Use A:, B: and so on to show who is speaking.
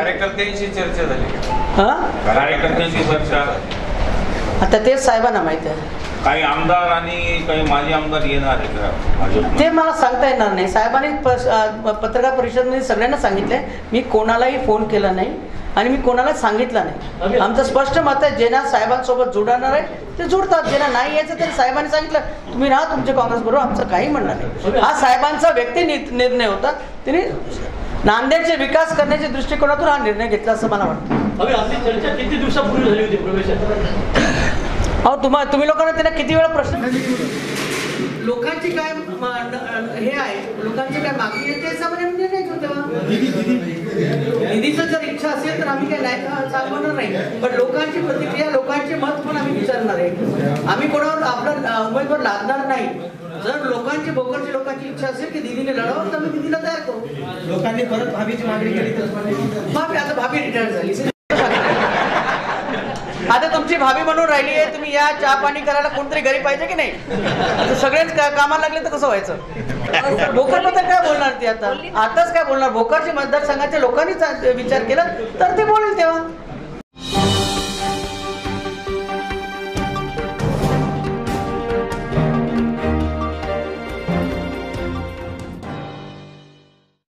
A: कार्यकर्त्यांशी चर्चा झाली,
B: हां
A: कार्यकर्त्यांची चर्चा.
B: आता तेच साहेबांना माहिती आहे.
A: काही आमदार आणि काही माजी आमदार येणार आहे का भाजप?
B: ते मला सांगता येणार नाही. साहेबांनी पत्रकार परिषदेमध्ये सगळ्यांना सांगितलंय, मी कोणालाही फोन केला नाही आणि मी कोणाला सांगितलं नाही. आमचं स्पष्ट मत आहे, ज्यांना साहेबांसोबत जुडणार आहे ते जुडतात, ज्यांना नाही यायचं तरी साहेबांनी सांगितलं तुम्ही राहा तुमच्या काँग्रेस बरोबर, आमचं काही म्हणणं नाही. हा साहेबांचा व्यक्ती निर्णय होता. त्यांनी नांदेडचे विकास करण्याच्या दृष्टिकोनातून हा निर्णय घेतला असं मला वाटतं.
C: आपली चर्चा किती दिवसापूर्वी झाली होती प्रवेशात?
B: अहो तुम्ही लोकांना त्यांना किती वेळा प्रश्न, लोकांची काय हे आहे, लोकांची काय मागणी आहे ते सामान्य निर्णय घेऊ. तेव्हा निधीचं जर इच्छा असेल तर आम्ही काय नाही चालवणार नाही, पण लोकांची प्रतिक्रिया, लोकांचे मत पण आम्ही विचारणार आहे. आम्ही कोणावर आपला उमेदवार लादणार नाही. जर लोकांची भोकरची लोकांची इच्छा असेल की दिदीने लढावं तर आम्ही दिदीला तयार करू.
D: लोकांनी परत भाभीची मागणी केली तर
B: भाभी, आता भाभी रिटायर झाली, आता तुमची भाभी म्हणून राहिली आहे. तुम्ही या चहा पाणी करायला कोणतरी घरी पाहिजे की नाही? आता सगळेच कामाला लागले तर कसं व्हायचं? भोकरबद्दल काय बोलणार ती? आताच काय बोलणार? भोकरच्या मतदारसंघाच्या लोकांनी विचार केला तर ते बोलेल तेव्हा.